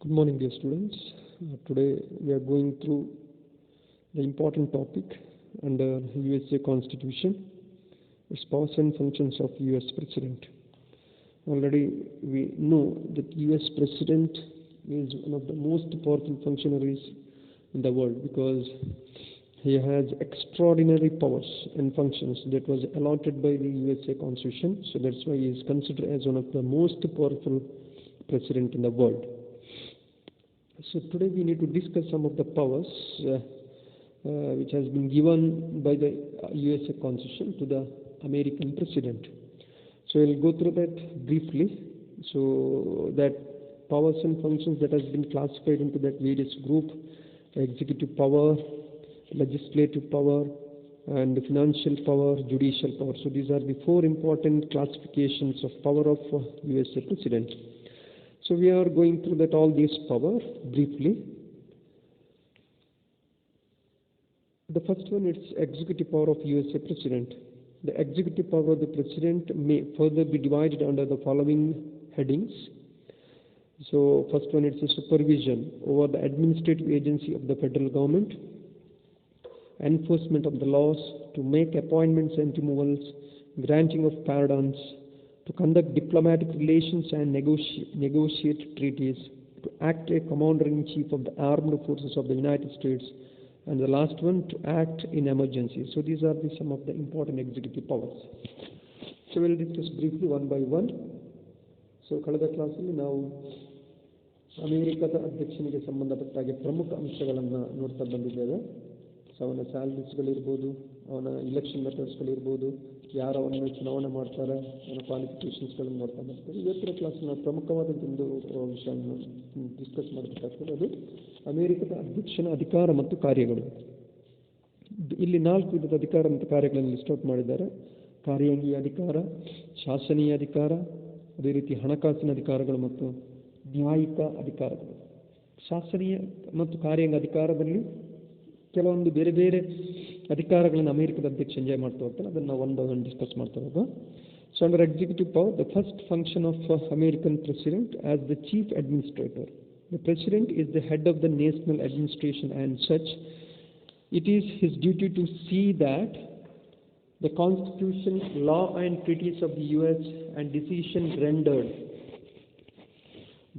Good morning, dear students. Today we are going through the important topic under USA Constitution, its powers and functions of US President. Already we know that US President is one of the most powerful functionaries in the world because he has extraordinary powers and functions that was allotted by the USA Constitution. So that's why he is considered as one of the most powerful president in the world. So today we need to discuss some of the powers which has been given by the USA Constitution to the American president. So I'll go through that briefly. So that powers and functions that has been classified into that various group: executive power, legislative power, and financial power, judicial power. So these are the four important classifications of power of USA president. So we are going through that all these power briefly. The first one is executive power of USA president. The executive power of the president may further be divided under the following headings. So first one is the supervision over the administrative agency of the federal government, enforcement of the laws, to make appointments and removals, granting of pardons, to conduct diplomatic relations and negotiate treaties, to act as commander-in-chief of the armed forces of the United States, and the last one, to act in emergencies. So these are some of the important executive powers. So we'll discuss briefly one by one. So ಕಳೆದ ಕ್ಲಾಸಲ್ಲಿ ನಾವು ಅಮೆರಿಕದ ಅಧ್ಯಕ್ಷನಿಗೆ ಸಂಬಂಧಪಟ್ಟ ಹಾಗೆ ಪ್ರಮುಖ ಅಂಶಗಳನ್ನು ನೋಡ್ತಾ ಬಂದಿದ್ದೇವೆ. ಸೊ ಅವನ ಸ್ಯಾಲರೀಸ್ಗಳಿರ್ಬೋದು, ಅವನ ಇಲೆಕ್ಷನ್ ಮೆಥಡ್ಸ್ಗಳಿರ್ಬೋದು, ಯಾರು ಅವನನ್ನು ಚುನಾವಣೆ ಮಾಡ್ತಾರೆ, ಅವನ ಕ್ವಾಲಿಫಿಕೇಷನ್ಸ್ಗಳನ್ನು ನೋಡ್ತಾ ಬರ್ತಾರೆ. ಇವತ್ತಿನ ಕ್ಲಾಸ್ನ ಪ್ರಮುಖವಾದಂಥ ವಿಷಯವನ್ನು ಡಿಸ್ಕಸ್ ಮಾಡಬೇಕಾಗ್ತದೆ. ಅದು ಅಮೆರಿಕದ ಅಧ್ಯಕ್ಷನ ಅಧಿಕಾರ ಮತ್ತು ಕಾರ್ಯಗಳು. ಇಲ್ಲಿ 4 ವಿಧದ ಅಧಿಕಾರ ಮತ್ತು ಕಾರ್ಯಗಳನ್ನು ಲಿಸ್ಟ್ ಔಟ್ ಮಾಡಿದ್ದಾರೆ: ಕಾರ್ಯಾಂಗೀಯ ಅಧಿಕಾರ, ಶಾಸನೀಯ ಅಧಿಕಾರ, ಅದೇ ರೀತಿ ಹಣಕಾಸಿನ ಅಧಿಕಾರಗಳು ಮತ್ತು ನ್ಯಾಯಿಕ ಅಧಿಕಾರಗಳು. ಶಾಸನೀಯ ಮತ್ತು ಕಾರ್ಯಾಂಗ ಅಧಿಕಾರದಲ್ಲಿ ಕೆಲವೊಂದು ಬೇರೆ ಬೇರೆ ಅಧಿಕಾರಗಳನ್ನು ಅಮೆರಿಕದ ಅಧ್ಯಕ್ಷ ಎಂಜಾಯ್ ಮಾಡ್ತಾ ಹೋಗ್ತಾನೆ. ಅದನ್ನು ನಾವು ಒಂದು ಡಿಸ್ಕಸ್ ಮಾಡ್ತಾ ಹೋಗುವ. So under executive power, the first function of American president as the chief administrator. The President is the head of the national administration, and such it is his duty to see that the Constitution, law and treaties of the US and decisions rendered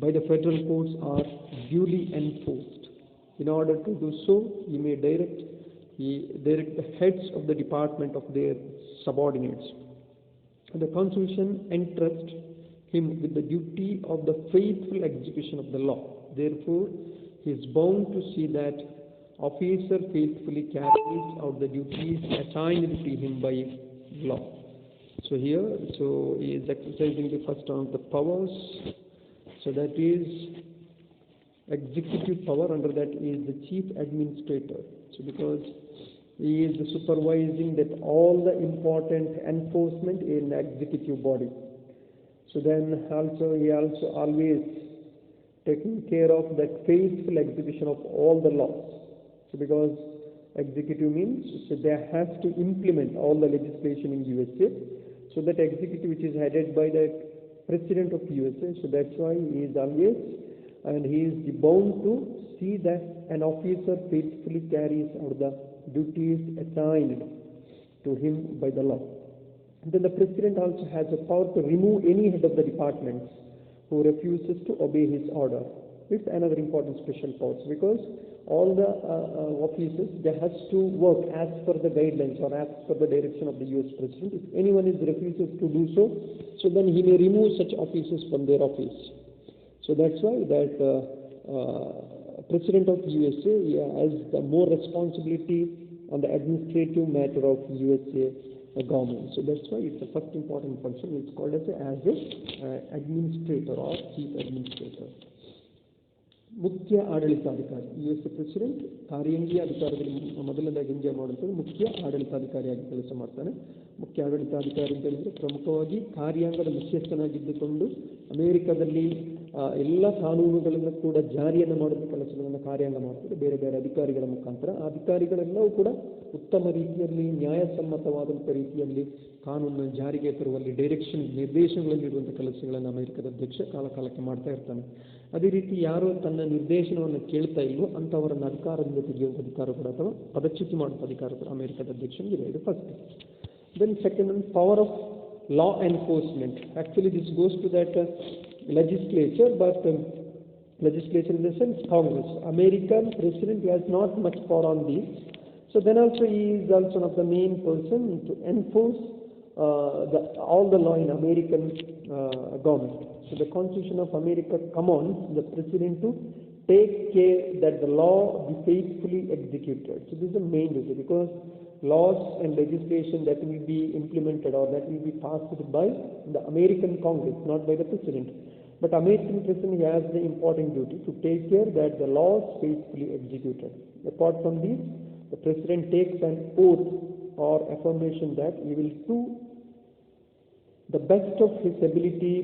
by the federal courts are duly enforced. In order to do so, he may direct the heads of the department of their subordinates. The Constitution entrusts him with the duty of the faithful execution of the law. Therefore, he is bound to see that officer faithfully carries out the duties assigned to him by law. So here, he is exercising the first of the powers. So that is executive power. Under that is the chief administrator. So because he is supervising that all the important enforcement in the executive body. So then he also always taking care of that faithful execution of all the laws. So because executive means, so they have to implement all the legislation in USA. So that executive which is headed by the president of USA. So that's why he is always, and he is bound to see that an officer faithfully carries out the duties assigned to him by the law. And then the president also has the power to remove any head of the departments who refuses to obey his order. It's another important special power, because all the officers, they have to work as per the guidelines or as per the direction of the US president. If anyone refuses to do so, so then he may remove such officers from their office. So that's why that president of USA has the more responsibility on the administrative matter of USA government. So that's why it's the first important function. It's called as administrator or chief administrator. ಮುಖ್ಯ ಆಡಳಿತಾಧಿಕಾರಿ. US president ಕಾರ್ಯಾಂಗೀಯ ಅಧಿಕಾರದಲ್ಲಿ ಮೊದಲನೇದಾಗಿ enjoy ಮಾಡುವಂಥದ್ದು ಮುಖ್ಯ ಆಡಳಿತಾಧಿಕಾರಿಯಾಗಿ ಕೆಲಸ ಮಾಡ್ತಾನೆ. ಮುಖ್ಯ ಆಡಳಿತಾಧಿಕಾರಿ ಅಂತ ಹೇಳಿದರೆ ಪ್ರಮುಖವಾಗಿ ಕಾರ್ಯಾಂಗದ ಮುಖ್ಯಸ್ಥನಾಗಿದ್ದುಕೊಂಡು ಅಮೆರಿಕದಲ್ಲಿ ಎಲ್ಲ ಕಾನೂನುಗಳನ್ನು ಕೂಡ ಜಾರಿಯನ್ನು ಮಾಡುವ ಕೆಲಸಗಳನ್ನು ಕಾರ್ಯಾಂಗ ಮಾಡ್ತಾರೆ ಬೇರೆ ಬೇರೆ ಅಧಿಕಾರಿಗಳ ಮುಖಾಂತರ. ಆ ಅಧಿಕಾರಿಗಳೆಲ್ಲವೂ ಕೂಡ ಉತ್ತಮ ರೀತಿಯಲ್ಲಿ ನ್ಯಾಯಸಮ್ಮತವಾದಂಥ ರೀತಿಯಲ್ಲಿ ಕಾನೂನನ್ನು ಜಾರಿಗೆ ತರುವಲ್ಲಿ ನಿರ್ದೇಶನಗಳನ್ನು ನೀಡುವಂಥ ಕೆಲಸಗಳನ್ನು ಅಮೆರಿಕದ ಅಧ್ಯಕ್ಷ ಕಾಲಕಾಲಕ್ಕೆ ಮಾಡ್ತಾ ಇರ್ತಾನೆ. ಅದೇ ರೀತಿ ಯಾರು ತನ್ನ ನಿರ್ದೇಶನವನ್ನು ಕೇಳ್ತಾ ಇಲ್ವೋ ಅಂಥವರನ್ನು ಅಧಿಕಾರದಿಂದ ತೆಗೆಯುವಂಥ ಅಧಿಕಾರ ಕೂಡ ಅಥವಾ ಪದಚ್ಯುತಿ ಮಾಡುವಂಥ ಅಧಿಕಾರ ಕೂಡ ಅಮೆರಿಕದ ಅಧ್ಯಕ್ಷನಿಗೆ ಇದೆ. First. Then second one, power of law enforcement. Actually this goes to that legislature, but legislature in the sense Congress. American president has not much power on this. So then also he is also one of the main person to enforce all the law in American government. So the Constitution of America commands the president to take care that the law be faithfully executed. So this is the main duty, because laws and legislation that will be implemented or that will be passed by the American Congress, not by the president. But American president has the important duty to take care that the laws faithfully executed. Apart from this, the president takes an oath or affirmation that he will do the best of his ability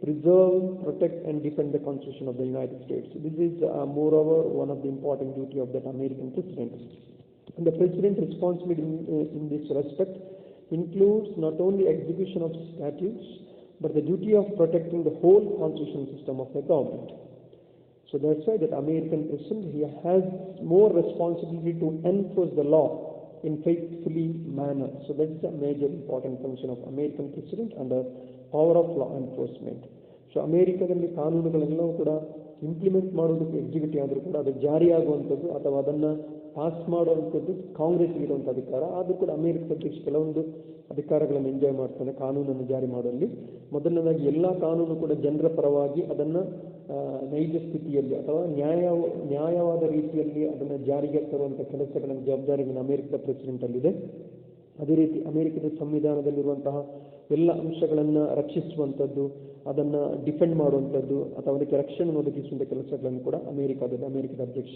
preserve, protect and defend the Constitution of the United States. This is moreover one of the important duty of that American president. And the president's responsibility in this respect includes not only execution of statutes, but the duty of protecting the whole constitutional system of the government. So that's why that American president, he has more responsibility to enforce the law in faithfully manner. So that's a major important function of American president under power of law enforcement. So ಅಮೇರಿಕಾದಲ್ಲಿ ಕಾನೂನುಗಳೆಲ್ಲವೂ ಕೂಡ implement ಮಾಡೋದಕ್ಕೆ executive ಆದರೂ ಕೂಡ ಅದು ಜಾರಿಯಾಗುವಂಥದ್ದು ಅಥವಾ ಅದನ್ನು pass ಮಾಡುವಂಥದ್ದು ಕಾಂಗ್ರೆಸ್ಗೆ ಇರುವಂಥ ಅಧಿಕಾರ. ಆದರೂ ಕೂಡ ಅಮೇರಿಕದ ಅಧ್ಯಕ್ಷ ಕೆಲವೊಂದು ಅಧಿಕಾರಗಳನ್ನು ಎಂಜಾಯ್ ಮಾಡ್ತಾನೆ ಕಾನೂನನ್ನು ಜಾರಿ ಮಾಡುವಲ್ಲಿ. ಮೊದಲನೇದಾಗಿ ಎಲ್ಲ ಕಾನೂನು ಕೂಡ ಜನರ ಪರವಾಗಿ ಅದನ್ನು ನೈಜ ಸ್ಥಿತಿಯಲ್ಲಿ ಅಥವಾ ನ್ಯಾಯವಾದ ರೀತಿಯಲ್ಲಿ ಅದನ್ನು ಜಾರಿಗೆ ತರುವಂಥ ಕೆಲಸಗಳನ್ನು ಜವಾಬ್ದಾರಿಗಳನ್ನು ಅಮೇರಿಕದ ಪ್ರೆಸಿಡೆಂಟಲ್ಲಿದೆ. ಅದೇ ರೀತಿ ಅಮೇರಿಕದ ಸಂವಿಧಾನದಲ್ಲಿರುವಂತಹ ಎಲ್ಲ ಅಂಶಗಳನ್ನು ರಕ್ಷಿಸುವಂಥದ್ದು, ಅದನ್ನು ಡಿಫೆಂಡ್ ಮಾಡುವಂಥದ್ದು ಅಥವಾ ಅದಕ್ಕೆ ರಕ್ಷಣೆ ಒದಗಿಸುವಂಥ ಕೆಲಸಗಳನ್ನು ಕೂಡ ಅಮೇರಿಕದ ಅಧ್ಯಕ್ಷ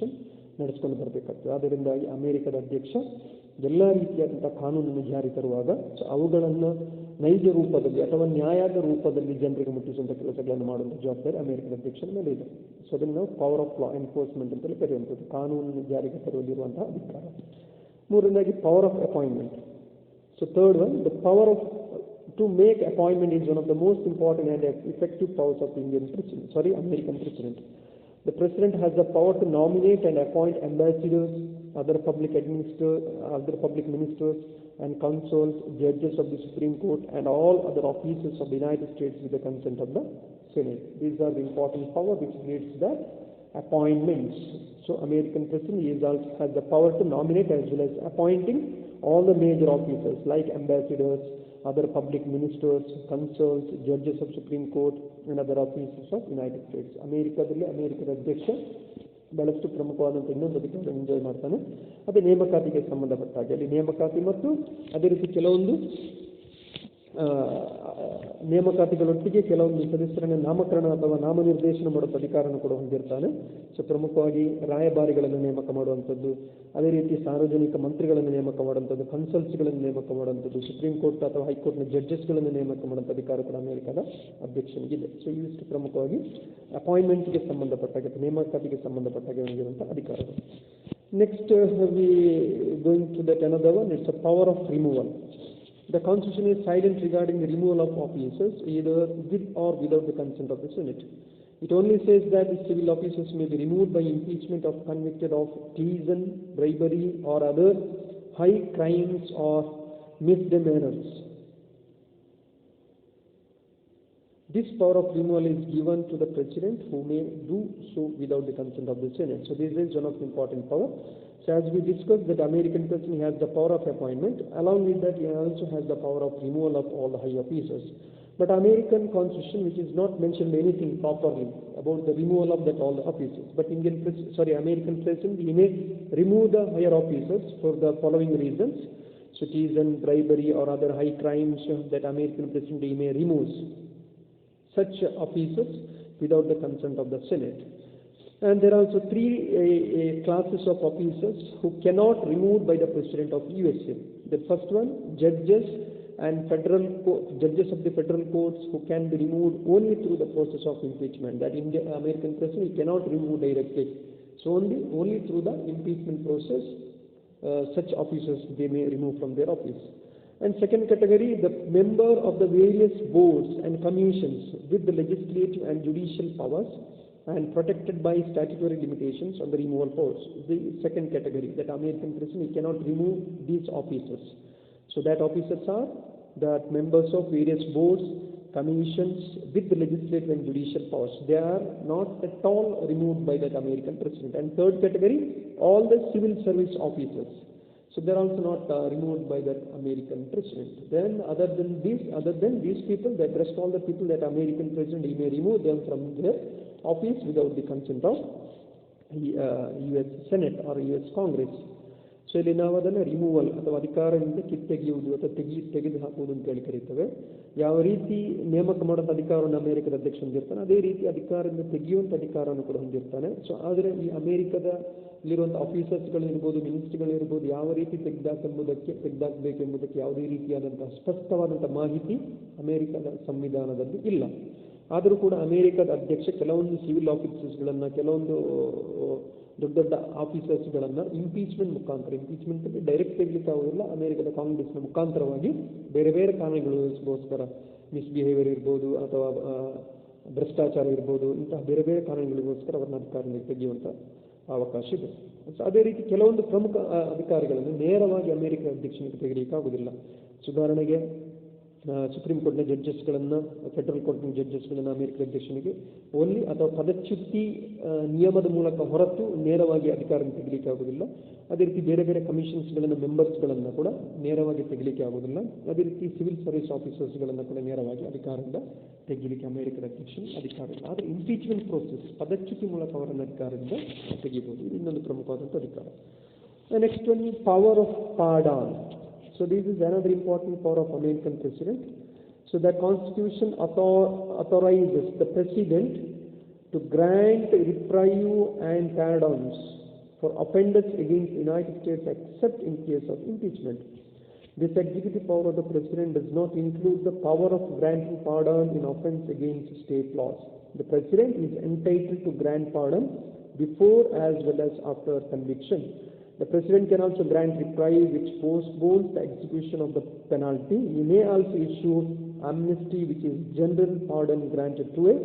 ನಡೆಸ್ಕೊಂಡು ಬರಬೇಕಾಗ್ತದೆ. ಆದ್ದರಿಂದಾಗಿ ಅಮೇರಿಕದ ಅಧ್ಯಕ್ಷ ಎಲ್ಲ ರೀತಿಯಾದಂಥ ಕಾನೂನನ್ನು ಜಾರಿ ತರುವಾಗ ಅವುಗಳನ್ನು ನೈಜ ರೂಪದಲ್ಲಿ ಅಥವಾ ನ್ಯಾಯದ ರೂಪದಲ್ಲಿ ಜನರಿಗೆ ಮುಟ್ಟಿಸುವಂಥ ಕೆಲಸಗಳನ್ನು ಮಾಡುವಂಥ ಜವಾಬ್ದಾರಿ ಅಮೇರಿಕದ ಅಧ್ಯಕ್ಷನ ಮೇಲೆ ಇದೆ. ಸೊ ಅದನ್ನು ನಾವು ಪವರ್ ಆಫ್ ಲಾ ಎನ್ಫೋರ್ಸ್ಮೆಂಟ್ ಅಂತಲೇ ಕರೆಯುವಂಥದ್ದು, ಕಾನೂನನ್ನು ಜಾರಿಗೆ ತರುವಲ್ಲಿರುವಂತಹ ಅಧಿಕಾರ. ಮೂರನೇದಾಗಿ power of appointment. So third one, the power to make appointment is one of the most important and effective powers of the American president. The president has the power to nominate and appoint ambassadors, other public ministers and consuls, judges of the Supreme Court and all other officers of the United States with the consent of the Senate. These are the important power which leads the appointments. So American president also has the power to nominate as well as appointing all the major officers like ambassadors, other public ministers, consuls, judges of Supreme Court and other officers of United States. ಅಮೇರಿಕದ ಅಧ್ಯಕ್ಷ ಬಹಳಷ್ಟು ಪ್ರಮುಖವಾದಂಥ ಇನ್ನೊಂದು ಅಧಿಕಾರ enjoy ಮಾಡ್ತಾನೆ. ಅದು ನೇಮಕಾತಿಗೆ ಸಂಬಂಧಪಟ್ಟ ಹಾಗೆ ಅಲ್ಲಿ ನೇಮಕಾತಿ ಮತ್ತು ಅದೇ ರೀತಿ ಕೆಲವೊಂದು ನೇಮಕಾತಿಗಳೊಟ್ಟಿಗೆ ಕೆಲವೊಂದು ಸದಸ್ಯರನ್ನು ನಾಮಕರಣ ಅಥವಾ ನಾಮನಿರ್ದೇಶನ ಮಾಡುವ ಅಧಿಕಾರನ ಕೂಡ ಹೊಂದಿರ್ತಾನೆ. ಸೊ ಪ್ರಮುಖವಾಗಿ ರಾಯಭಾರಿಗಳನ್ನು ನೇಮಕ ಮಾಡುವಂಥದ್ದು, ಅದೇ ರೀತಿ ಸಾರ್ವಜನಿಕ ಮಂತ್ರಿಗಳನ್ನು ನೇಮಕ ಮಾಡುವಂಥದ್ದು, ಕನ್ಸಲ್ಸ್ಗಳನ್ನು ನೇಮಕ ಮಾಡುವಂಥದ್ದು, ಸುಪ್ರೀಂ ಕೋರ್ಟ್ ಅಥವಾ ಹೈಕೋರ್ಟ್ನ ಜಡ್ಜಸ್ಗಳನ್ನು ನೇಮಕ ಮಾಡುವಂಥ ಅಧಿಕಾರ ಕೂಡ ಅಮೆರಿಕದ ಅಧ್ಯಕ್ಷನಿಗಿದೆ. ಸೊ ಇವಿಷ್ಟು ಪ್ರಮುಖವಾಗಿ ಅಪಾಯಿಂಟ್ಮೆಂಟ್ಗೆ ಸಂಬಂಧಪಟ್ಟಾಗ ನೇಮಕಾತಿಗೆ ಸಂಬಂಧಪಟ್ಟಾಗ ಹೊಂದಿರುವಂಥ ಅಧಿಕಾರಗಳು. Next we going to that another one, it's a power of removal. The Constitution is silent regarding the removal of officers, either with or without the consent of the Senate. It only says that the civil officers may be removed by impeachment of convicted of treason, bribery, or other high crimes or misdemeanors. This power of removal is given to the President, who may do so without the consent of the Senate. So this is one of the important powers. So as we discussed, that American President has the power of appointment. Along with that, he also has the power of removal of all the high officers. But American Constitution, which is not mentioned anything properly about the removal of that all the officers. But American President, he may remove the higher officers for the following reasons: treason, bribery, or other high crimes that American President he may remove such officers without the consent of the Senate. And there are also three classes of officers who cannot removed by the President of USA. The first one, judges and judges of the federal courts, who can be removed only through the process of impeachment. That American President he cannot remove directly. So only through the impeachment process, such officers they may remove from their office. And second category, the member of the various boards and commissions with the legislative and judicial powers and protected by statutory limitations on the removal powers. The second category, that American president cannot remove these officers. So that officers are that members of various boards, commissions with the legislative and judicial powers. They are not at all removed by that American president. And third category, all the civil service officers. So they are also not removed by that American president. Then other than these people, the rest all the people that American president, he may remove them from their office without the consent of US Senate or US Congress. So ಇಲ್ಲಿ ನಾವು ಅದನ್ನು removal ಅಥವಾ ಅಧಿಕಾರದಿಂದ ಕಿತ್ತೆಗೆಯುವುದು ಅಥವಾ ತೆಗೆದು ಹಾಕುವುದು ಅಂತ ಹೇಳಿ ಕರೀತೇವೆ. ಯಾವ ರೀತಿ ನೇಮಕ ಮಾಡೋಂಥ ಅಧಿಕಾರವನ್ನು ಅಮೆರಿಕದ ಅಧ್ಯಕ್ಷ ಹೊಂದಿರ್ತಾನೆ, ಅದೇ ರೀತಿ ಅಧಿಕಾರದಿಂದ ತೆಗೆಯುವಂಥ ಅಧಿಕಾರವನ್ನು ಕೂಡ ಹೊಂದಿರ್ತಾನೆ. ಸೊ ಆದರೆ ಈ ಅಮೆರಿಕದಲ್ಲಿರುವಂಥ ಆಫೀಸರ್ಸ್ಗಳಿರ್ಬೋದು, ಮಿನಿಸ್ಟ್ರಿಗಳಿರ್ಬೋದು, ಯಾವ ರೀತಿ ತೆಗೆದಾಕಬೇಕೆಂಬುದಕ್ಕೆ ಯಾವುದೇ ರೀತಿಯಾದಂತಹ ಸ್ಪಷ್ಟವಾದಂಥ ಮಾಹಿತಿ ಅಮೆರಿಕದ ಸಂವಿಧಾನದಲ್ಲಿ ಇಲ್ಲ. ಆದರೂ ಕೂಡ ಅಮೆರಿಕದ ಅಧ್ಯಕ್ಷ ಕೆಲವೊಂದು ಸಿವಿಲ್ ಆಫೀಸರ್ಸ್ಗಳನ್ನು, ಕೆಲವೊಂದು ದೊಡ್ಡ ದೊಡ್ಡ ಆಫೀಸರ್ಸ್ಗಳನ್ನು ಇಂಪೀಚ್ಮೆಂಟ್ ಅಂದರೆ ಡೈರೆಕ್ಟ್ ತೆಗಲಿಕ್ಕೆ ಆಗೋದಿಲ್ಲ, ಅಮೆರಿಕದ ಕಾಂಗ್ರೆಸ್ನ ಮುಖಾಂತರವಾಗಿ ಬೇರೆ ಬೇರೆ ಕಾರಣಗಳಿಗೋಸ್ಕರ ಮಿಸ್ಬಿಹೇವಿಯರ್ ಇರ್ಬೋದು ಅಥವಾ ಭ್ರಷ್ಟಾಚಾರ ಇರ್ಬೋದು, ಇಂತಹ ಬೇರೆ ಬೇರೆ ಕಾರಣಗಳಿಗೋಸ್ಕರ ಅವರನ್ನ ಅಧಿಕಾರದಿಂದ ತೆಗೆಯುವಂಥ ಅವಕಾಶ ಇದೆ. ಸೊ ಅದೇ ರೀತಿ ಕೆಲವೊಂದು ಪ್ರಮುಖ ಅಧಿಕಾರಿಗಳನ್ನು ನೇರವಾಗಿ ಅಮೆರಿಕ ಅಧ್ಯಕ್ಷನಿಗೆ ತೆಗೆಯಲಿಕ್ಕೆ ಆಗೋದಿಲ್ಲ. ಉದಾಹರಣೆಗೆ ಸುಪ್ರೀಂ ಕೋರ್ಟ್ನ ಜಡ್ಜಸ್ಗಳನ್ನು, ಫೆಡರಲ್ ಕೋರ್ಟ್ನ ಜಡ್ಜಸ್ಗಳನ್ನು ಅಮೆರಿಕದ ಅಧ್ಯಕ್ಷನಿಗೆ ಓನ್ಲಿ ಅಥವಾ ಪದಚ್ಯುತಿ ನಿಯಮದ ಮೂಲಕ ಹೊರತು ನೇರವಾಗಿ ಅಧಿಕಾರದಿಂದ ತೆಗಿಲಿಕ್ಕೆ ಆಗೋದಿಲ್ಲ. ಅದೇ ರೀತಿ ಬೇರೆ ಬೇರೆ ಕಮಿಷನ್ಸ್ಗಳನ್ನು, ಮೆಂಬರ್ಸ್ಗಳನ್ನು ಕೂಡ ನೇರವಾಗಿ ತೆಗಿಲಿಕ್ಕೆ ಆಗೋದಿಲ್ಲ. ಅದೇ ರೀತಿ ಸಿವಿಲ್ ಸರ್ವಿಸ್ ಆಫೀಸರ್ಸ್ಗಳನ್ನು ಕೂಡ ನೇರವಾಗಿ ಅಧಿಕಾರದಿಂದ ತೆಗಿಲಿಕ್ಕೆ ಅಮೆರಿಕದ ಅಧ್ಯಕ್ಷನ ಅಧಿಕಾರ ಇಲ್ಲ. ಆದರೆ ಇಂಪೀಚ್ಮೆಂಟ್ ಪ್ರೋಸೆಸ್, ಪದಚ್ಯುತಿ ಮೂಲಕ ಅವರನ್ನು ಅಧಿಕಾರದಿಂದ ತೆಗಿಬಹುದು. ಇದು ಇನ್ನೊಂದು ಪ್ರಮುಖವಾದಂಥ ಅಧಿಕಾರ. Next one, power of pardon. So this is another important power of American president. So the Constitution authorizes the president to grant reprieve and pardons for offenders against the United States except in case of impeachment. This executive power of the president does not include the power of granting pardon in offense against state laws. The president is entitled to grant pardon before as well as after conviction. The president can also grant reprieve which postpones the execution of the penalty. He may also issue amnesty, which is general pardon granted to a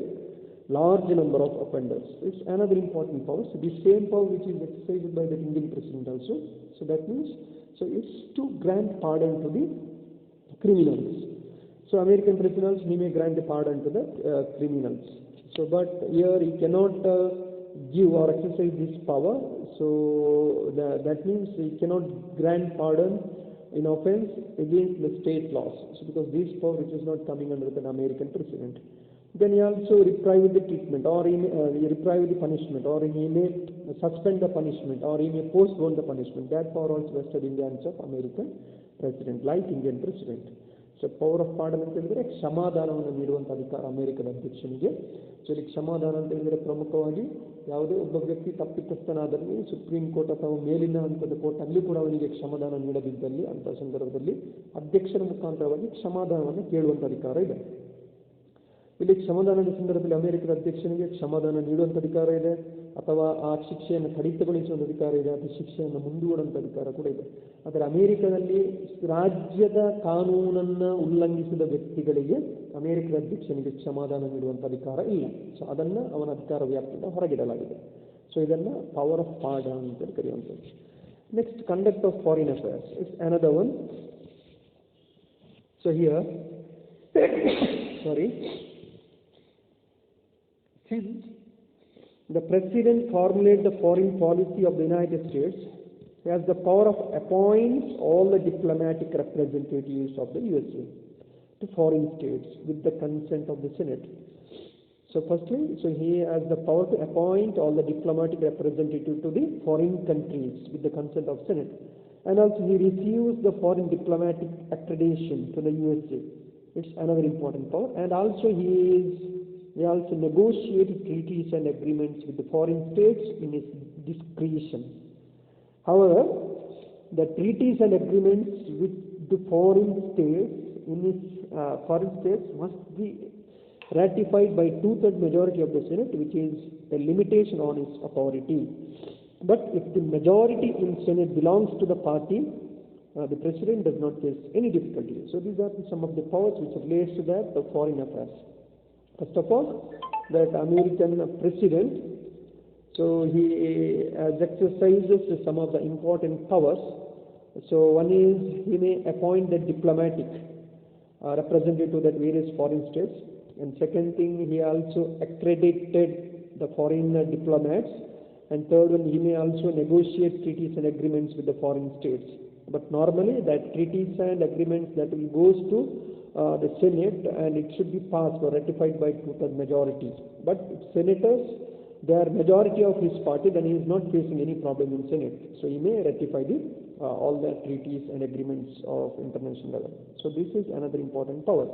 large number of offenders. It's another important power. So the same power which is exercised by the Indian president also. So that means, so it's to grant pardon to the criminals. So American president also, he may grant the pardon to the criminals. So but here he cannot give or exercise this power. So that means he cannot grant pardon in offense against the state laws. So because this power which is not coming under an American president. Then he also reprieve the treatment, or he may reprieve the punishment, or he may suspend the punishment, or he may postpone the punishment. That power also vested in the hands of American president, like Indian president. So power of pardon ಅಂತ ಹೇಳಿದರೆ ಕ್ಷಮಾದಾನವನ್ನು ನೀಡುವಂಥ ಅಧಿಕಾರ ಅಮೆರಿಕದ ಅಧ್ಯಕ್ಷನಿಗೆ. So ಇಲ್ಲಿ ಕ್ಷಮಾದಾನ ಅಂತ ಹೇಳಿದರೆ ಪ್ರಮುಖವಾಗಿ ಯಾವುದೇ ಒಬ್ಬ ವ್ಯಕ್ತಿ ತಪ್ಪಿತಸ್ಥನಾದಲ್ಲಿ ಸುಪ್ರೀಂ ಕೋರ್ಟ್ ಅಥವಾ ಮೇಲಿನ ಹಂತದ ಕೋರ್ಟ್ ಅಲ್ಲಿ ಕೂಡ ಅವನಿಗೆ ಕ್ಷಮಾದಾನ ನೀಡದಿದ್ದಲ್ಲಿ ಅಂಥ ಸಂದರ್ಭದಲ್ಲಿ ಅಧ್ಯಕ್ಷರ ಮುಖಾಂತರವಾಗಿ ಕ್ಷಮಾದಾನವನ್ನು ಕೇಳುವಂಥ ಅಧಿಕಾರ ಇದೆ. ಇಲ್ಲಿ ಕ್ಷಮಾದಾನದ ಸಂದರ್ಭದಲ್ಲಿ ಅಮೆರಿಕದ ಅಧ್ಯಕ್ಷನಿಗೆ ಕ್ಷಮಾದಾನ ನೀಡುವಂಥ ಅಧಿಕಾರ ಇದೆ, ಅಥವಾ ಆ ಶಿಕ್ಷೆಯನ್ನು ಕಡಿತಗೊಳಿಸುವಂಥ ಅಧಿಕಾರ ಇದೆ, ಅಥವಾ ಶಿಕ್ಷೆಯನ್ನು ಮುಂದೂಡುವಂಥ ಅಧಿಕಾರ ಕೂಡ ಇದೆ. ಆದರೆ ಅಮೆರಿಕದಲ್ಲಿ ರಾಜ್ಯದ ಕಾನೂನನ್ನು ಉಲ್ಲಂಘಿಸಿದ ವ್ಯಕ್ತಿಗಳಿಗೆ ಅಮೆರಿಕದ ಅಧ್ಯಕ್ಷನಿಗೆ ಕ್ಷಮಾದಾನ ನೀಡುವಂಥ ಅಧಿಕಾರ ಇಲ್ಲ. ಸೊ ಅದನ್ನು ಅವನ ಅಧಿಕಾರ ವ್ಯಾಪ್ತಿಯಿಂದ ಹೊರಗಿಡಲಾಗಿದೆ. ಸೊ ಇದನ್ನು ಪವರ್ ಆಫ್ ಪಾರ್ಡನ್ ಅಂತ ಕರೆಯುವಂಥದ್ದು. Next, conduct of foreign affairs it's another one. So here since the president formulates the foreign policy of the United States, he has the power of appoints all the diplomatic representatives of the USA to foreign states with the consent of the Senate. So firstly, he has the power to appoint all the diplomatic representatives to the foreign countries with the consent of Senate. And also he receives the foreign diplomatic accreditation to the USA. It's another important power. And also he also negotiates treaties and agreements with the foreign states in his discretion. However, the treaties and agreements with the foreign states must be ratified by 2/3 majority of the Senate, which is a limitation on its authority. But if the majority in Senate belongs to the party, the president does not face any difficulty. So these are some of the powers which relates to the foreign affairs. First of all, that American president, so he exercises some of the important powers. So one is he may appoint the diplomatic representative to that various foreign states, and second thing, he also accredited the foreign diplomats, and third one, he may also negotiate treaties and agreements with the foreign states. But normally that treaties and agreements that will goes to the Senate, and it should be passed or ratified by two-thirds majority. But senators, they are majority of his party, then he is not facing any problem in Senate. So he may ratify all the treaties and agreements of international level. So this is another important power.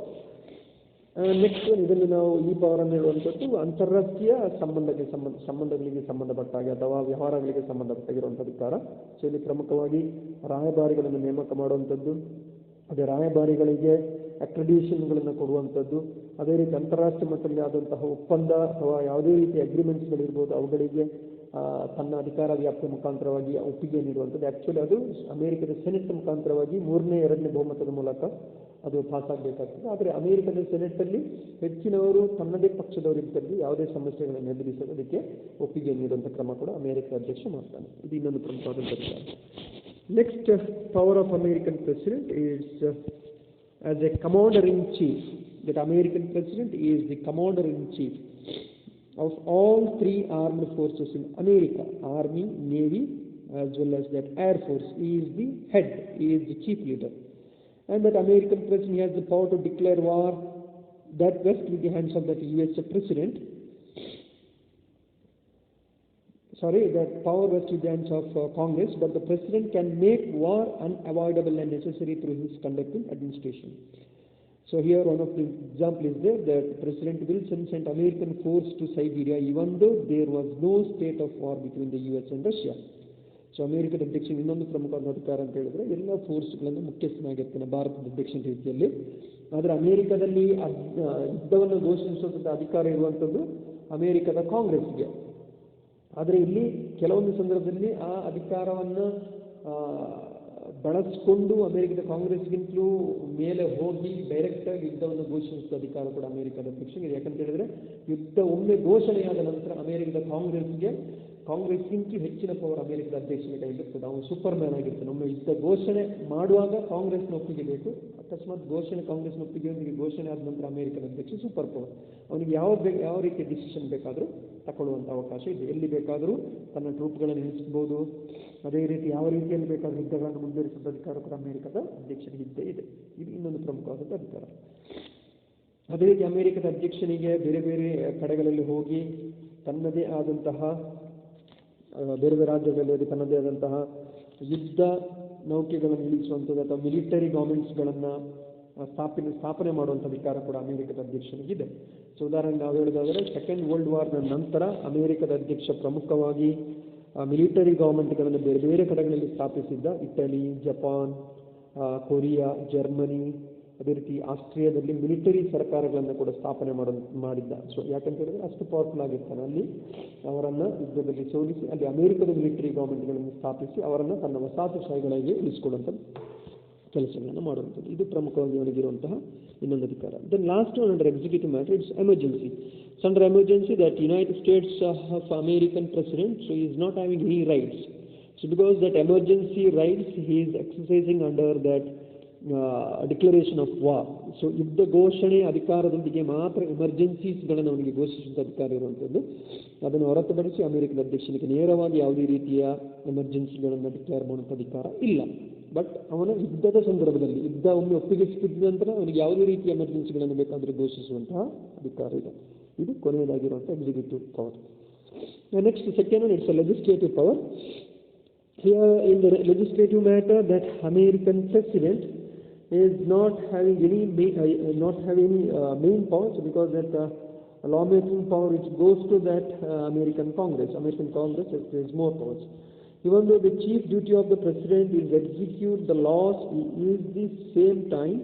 Next ಇದನ್ನು ನಾವು ಈ ಪವರನ್ನು ಹೇಳುವಂಥದ್ದು ಅಂತಾರಾಷ್ಟ್ರೀಯ ಸಂಬಂಧಗಳಿಗೆ ಸಂಬಂಧಪಟ್ಟಾಗೆ ಅಥವಾ ವ್ಯವಹಾರಗಳಿಗೆ ಸಂಬಂಧಪಟ್ಟಾಗಿರುವಂಥ ಅಧಿಕಾರ. So ಇಲ್ಲಿ ಪ್ರಮುಖವಾಗಿ ರಾಯಭಾರಿಗಳನ್ನು ನೇಮಕ ಮಾಡುವಂಥದ್ದು, ಅದೇ ರಾಯಭಾರಿಗಳಿಗೆ ಅಕ್ರೆಡಿಷನ್ಗಳನ್ನು ಕೊಡುವಂಥದ್ದು, ಅದೇ ರೀತಿ ಅಂತಾರಾಷ್ಟ್ರೀಯ ಮಟ್ಟದಲ್ಲಿ ಆದಂತಹ ಒಪ್ಪಂದ ಅಥವಾ ಯಾವುದೇ ರೀತಿ ಅಗ್ರಿಮೆಂಟ್ಸ್ಗಳಿರ್ಬೋದು ಅವುಗಳಿಗೆ ತನ್ನ ಅಧಿಕಾರ ವ್ಯಾಪ್ತಿಯ ಮುಖಾಂತರವಾಗಿ ಒಪ್ಪಿಗೆ ನೀಡುವಂಥದ್ದು. ಆ್ಯಕ್ಚುಲಿ ಅದು ಅಮೆರಿಕದ ಸೆನೆಟ್ ಮುಖಾಂತರವಾಗಿ 3/2 ಬಹುಮತದ ಮೂಲಕ ಅದು ಪಾಸ್ ಆಗಬೇಕಾಗ್ತದೆ. ಆದರೆ ಅಮೆರಿಕದ ಸೆನೆಟ್ಟಲ್ಲಿ ಹೆಚ್ಚಿನವರು ತನ್ನದೇ ಪಕ್ಷದವರು ಇದ್ದಲ್ಲಿ ಯಾವುದೇ ಸಮಸ್ಯೆಗಳನ್ನು ಎದುರಿಸಲು ಅದಕ್ಕೆ ಒಪ್ಪಿಗೆ ನೀಡುವಂಥ ಕ್ರಮ ಕೂಡ ಅಮೆರಿಕ ಅಧ್ಯಕ್ಷ ಮಾಡ್ತಾನೆ. ಇದು ಇನ್ನೊಂದು ಪ್ರಮುಖವಾದಂಥ ವಿಚಾರ. Next power of American president is as A commander in chief. That American president is the commander in chief of all 3 armed forces in America, Army, Navy, as well as that Air Force. He is the head, he is the chief leader. And that American president has the power to declare war. That rests with the hands of that US president. That power rests with the hands of Congress, but the president can make war unavoidable and necessary through his conducting administration. So here one of the example is there that President Wilson sent American force to Siberia even though there was no state of war between the US and Russia. So ಅಮೆರಿಕದ ಅಧ್ಯಕ್ಷನ ಇನ್ನೊಂದು ಪ್ರಮುಖವಾದ ಅಧಿಕಾರ ಅಂತ ಹೇಳಿದ್ರೆ ಎಲ್ಲ ಫೋರ್ಸ್ಗಳನ್ನು ಮುಖ್ಯಸ್ಥನಾಗಿರ್ತಾನೆ ಭಾರತದ ಅಧ್ಯಕ್ಷನ ರೀತಿಯಲ್ಲಿ. ಆದರೆ ಅಮೆರಿಕದಲ್ಲಿ ಯುದ್ಧವನ್ನು ಘೋಷಿಸುವಂಥ ಅಧಿಕಾರ ಇರುವಂಥದ್ದು ಅಮೆರಿಕದ ಕಾಂಗ್ರೆಸ್ಗೆ. ಆದರೆ ಇಲ್ಲಿ ಕೆಲವೊಂದು ಸಂದರ್ಭದಲ್ಲಿ ಆ ಅಧಿಕಾರವನ್ನು ಬಳಸಿಕೊಂಡು ಅಮೆರಿಕದ ಕಾಂಗ್ರೆಸ್ಗಿಂತಲೂ ಮೇಲೆ ಹೋಗಿ ಡೈರೆಕ್ಟಾಗಿ ಯುದ್ಧವನ್ನು ಘೋಷಿಸುವ ಅಧಿಕಾರ ಕೂಡ ಅಮೆರಿಕದ ಅಧ್ಯಕ್ಷನಿಗೆ. ಯಾಕಂತ ಹೇಳಿದ್ರೆ ಯುದ್ಧ ಒಮ್ಮೆ ಘೋಷಣೆಯಾದ ನಂತರ ಅಮೆರಿಕದ ಕಾಂಗ್ರೆಸ್ಗಿಂತಲೂ ಹೆಚ್ಚಿನ ಪವರ್ ಅಮೆರಿಕದ ಅಧ್ಯಕ್ಷನ ಕೈಲಿರ್ತದೆ. ಅವನು ಸೂಪರ್ ಮ್ಯಾನ್ ಆಗಿರ್ತಾನೆ. ಒಮ್ಮೆ ಯುದ್ಧ ಘೋಷಣೆ ಮಾಡುವಾಗ ಕಾಂಗ್ರೆಸ್ನ ಒಪ್ಪಿಗೆ ಬೇಕು. ಅಕಸ್ಮಾತ್ ಕಾಂಗ್ರೆಸ್ನ ಒಪ್ಪಿಗೆ ಘೋಷಣೆ ಆದ ನಂತರ ಅಮೆರಿಕದ ಅಧ್ಯಕ್ಷ ಸೂಪರ್ ಪವರ್. ಅವನಿಗೆ ಯಾವ ರೀತಿಯ ಡಿಸಿಷನ್ ಬೇಕಾದರೂ ತಗೊಳ್ಳುವಂಥ ಅವಕಾಶ ಇದೆ. ಎಲ್ಲಿ ಬೇಕಾದರೂ ತನ್ನ ಟ್ರೂಪ್ಗಳನ್ನು ನಿಲ್ಲಿಸಬಹುದು. ಅದೇ ರೀತಿ ಯಾವ ರೀತಿಯಲ್ಲಿ ಬೇಕಾದರೂ ಯುದ್ಧಗಳನ್ನು ಮುಂದುವರಿಸುವ ಅಧಿಕಾರ ಕೂಡ ಅಮೆರಿಕದ ಅಧ್ಯಕ್ಷನಿಗೆ ಇದ್ದೇ ಇದೆ. ಇದು ಇನ್ನೊಂದು ಪ್ರಮುಖವಾದಂಥ ಅಧಿಕಾರ. ಅದೇ ರೀತಿ ಅಮೆರಿಕದ ಅಧ್ಯಕ್ಷನಿಗೆ ಬೇರೆ ಬೇರೆ ಕಡೆಗಳಲ್ಲಿ ಹೋಗಿ ತನ್ನದೇ ಆದಂತಹ ಬೇರೆ ಬೇರೆ ರಾಜ್ಯಗಳಲ್ಲಿ ತನ್ನದೇ ಆದಂತಹ ಯುದ್ಧ ನೌಕೆಗಳನ್ನು ಇಳಿಸುವಂಥದ್ದು ಅಥವಾ ಮಿಲಿಟರಿ ಗೌರ್ಮೆಂಟ್ಸ್ಗಳನ್ನು ಸ್ಥಾಪನೆ ಮಾಡುವಂಥ ಅಧಿಕಾರ ಕೂಡ ಅಮೆರಿಕದ ಅಧ್ಯಕ್ಷನಿಗಿದೆ. ಸೊ ಉದಾಹರಣೆಗೆ ನಾವು ಹೇಳೋದಾದರೆ ಸೆಕೆಂಡ್ ವರ್ಲ್ಡ್ ವಾರ್ನ ನಂತರ ಅಮೆರಿಕದ ಅಧ್ಯಕ್ಷ ಪ್ರಮುಖವಾಗಿ ಮಿಲಿಟರಿ ಗೌರ್ಮೆಂಟ್ಗಳನ್ನು ಬೇರೆ ಬೇರೆ ಕಡೆಗಳಲ್ಲಿ ಸ್ಥಾಪಿಸಿದ್ದ. ಇಟಲಿ, ಜಪಾನ್, ಕೊರಿಯಾ, ಜರ್ಮನಿ, ಅದೇ ರೀತಿ ಆಸ್ಟ್ರಿಯಾದಲ್ಲಿ ಮಿಲಿಟರಿ ಸರ್ಕಾರಗಳನ್ನು ಕೂಡ ಸ್ಥಾಪನೆ ಮಾಡಿದ್ದ. ಸೊ ಯಾಕಂತ ಹೇಳಿದ್ರೆ ಅಷ್ಟು ಪವರ್ಫುಲ್ ಆಗಿರ್ತಾನೆ. ಅಲ್ಲಿ ಅವರನ್ನು ಯುದ್ಧದಲ್ಲಿ ಸೋಲಿಸಿ ಅಲ್ಲಿ ಅಮೆರಿಕದ ಮಿಲಿಟರಿ ಗೌರ್ಮೆಂಟ್ಗಳನ್ನು ಸ್ಥಾಪಿಸಿ ಅವರನ್ನು ತನ್ನ ವಸಾಹತುಶಾಹಿಗಳಿಗೆ ಇಳಿಸಿಕೊಳ್ಳುವಂಥ ಕೆಲಸಗಳನ್ನು ಮಾಡುವಂಥದ್ದು. ಇದು ಪ್ರಮುಖವಾಗಿ ಅವನಿಗಿರುವಂತಹ ಇನ್ನೊಂದು ಅಧಿಕಾರ. Then last one under executive matter it's emergency. So under emergency that United States of American president so is not having any rights. So because that emergency rights he is exercising under that declaration of war. So ಯುದ್ಧ ಘೋಷಣೆ ಅಧಿಕಾರದೊಂದಿಗೆ ಮಾತ್ರ ಎಮರ್ಜೆನ್ಸೀಸ್ಗಳನ್ನು ಅವನಿಗೆ ಘೋಷಿಸುವಂಥ ಅಧಿಕಾರ ಇರುವಂಥದ್ದು. ಅದನ್ನು ಹೊರತುಪಡಿಸಿ ಅಮೆರಿಕದ ಅಧ್ಯಕ್ಷನಿಗೆ ನೇರವಾಗಿ ಯಾವುದೇ ರೀತಿಯ ಎಮರ್ಜೆನ್ಸಿಗಳನ್ನು ಡಿಕ್ಲೇರ್ ಮಾಡುವಂಥ ಅಧಿಕಾರ ಇಲ್ಲ. ಬಟ್ ಅವನ ಯುದ್ಧದ ಸಂದರ್ಭದಲ್ಲಿ ಯುದ್ಧ ಒಮ್ಮೆ ಒಪ್ಪಿಗೆ ಸಿಕ್ಕಿದ ನಂತರ ಅವನಿಗೆ ಯಾವುದೇ ರೀತಿಯ ಎಮರ್ಜೆನ್ಸಿಗಳನ್ನು ಬೇಕಾದರೂ ಘೋಷಿಸುವಂತಹ ಅಧಿಕಾರ ಇದೆ. ಇದು ಕೊನೆಯದಾಗಿರುವಂಥ executive power. Next second one it's a legislative power. Here in the legislative matter, that American president is not having any main powers, because that lawmaking power which goes to that American Congress has more powers. Even though the chief duty of the president is execute the laws, he is the same time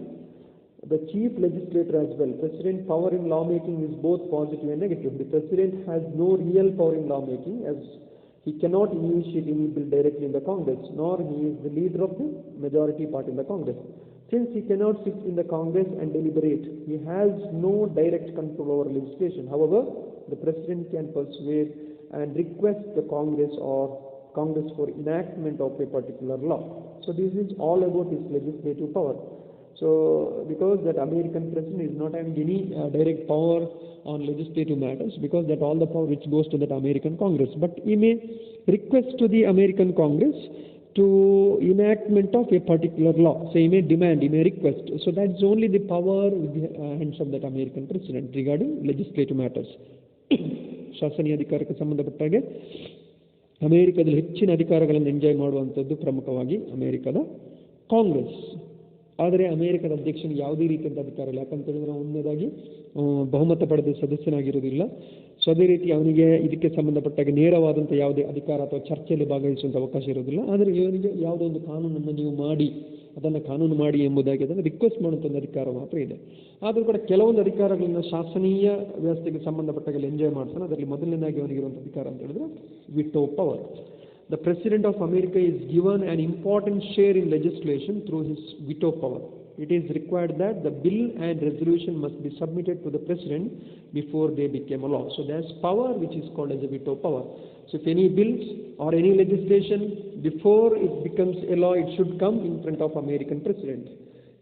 the chief legislator as well. President power in lawmaking is both positive and negative. The president has no real power in lawmaking, as he cannot initiate any bill directly in the Congress, nor he is the leader of the majority party in the Congress. Since he cannot sit in the Congress and deliberate, he has no direct control over legislation. However, The President can persuade and request the Congress for enactment of a particular law. So this is all about his legislative power. So because that American President is not having any direct power on legislative matters, because that all the power which goes to that American Congress, but he may request to the American Congress to enactment of a particular law. So he may demand, he may request. So that's only the power with the hands of that American President regarding legislative matters. ಶಾಸನೀಯ ಅಧಿಕಾರಕ್ಕೆ ಸಂಬಂಧಪಟ್ಟ ಹಾಗೆ ಅಮೆರಿಕದಲ್ಲಿ ಹೆಚ್ಚಿನ ಅಧಿಕಾರಗಳನ್ನು enjoy ಮಾಡುವಂಥದ್ದು ಪ್ರಮುಖವಾಗಿ ಅಮೆರಿಕದ ಕಾಂಗ್ರೆಸ್. ಆದರೆ ಅಮೆರಿಕದ ಅಧ್ಯಕ್ಷನಿಗೆ ಯಾವುದೇ ರೀತಿಯಂಥ ಅಧಿಕಾರ ಇಲ್ಲ. ಯಾಕಂತ ಹೇಳಿದ್ರೆ ಒಂದನೇದಾಗಿ ಬಹುಮತ ಪಡೆದ ಸದಸ್ಯನಾಗಿರುವುದಿಲ್ಲ. ಸೊ ಅದೇ ರೀತಿ ಅವನಿಗೆ ಇದಕ್ಕೆ ಸಂಬಂಧಪಟ್ಟಾಗ ನೇರವಾದಂಥ ಯಾವುದೇ ಅಧಿಕಾರ ಅಥವಾ ಚರ್ಚೆಯಲ್ಲಿ ಭಾಗವಹಿಸುವಂಥ ಅವಕಾಶ ಇರೋದಿಲ್ಲ. ಆದರೆ ಇವನಿಗೆ ಯಾವುದೋ ಒಂದು ಕಾನೂನನ್ನು ನೀವು ಮಾಡಿ, ಅದನ್ನು ಕಾನೂನು ಮಾಡಿ ಎಂಬುದಾಗಿ ಅದನ್ನು ರಿಕ್ವೆಸ್ಟ್ ಮಾಡುವಂಥ ಒಂದು ಅಧಿಕಾರ ಮಾತ್ರ ಇದೆ. ಆದರೂ ಕೂಡ ಕೆಲವೊಂದು ಅಧಿಕಾರಗಳನ್ನು ಶಾಸನೀಯ ವ್ಯವಸ್ಥೆಗೆ ಸಂಬಂಧಪಟ್ಟಾಗ ಎಂಜಾಯ್ ಮಾಡ್ತಾನೆ. ಅದರಲ್ಲಿ ಮೊದಲನೇದಾಗಿ ಅವನಿಗಿರುವಂಥ ಅಧಿಕಾರ ಅಂತ ಹೇಳಿದ್ರೆ veto power. The President of America is given an important share in legislation through his veto power. It is required that the bill and resolution must be submitted to the President before they become a law. So there's power which is called as a veto power. So if any bills or any legislation, before it becomes a law, it should come in front of American President.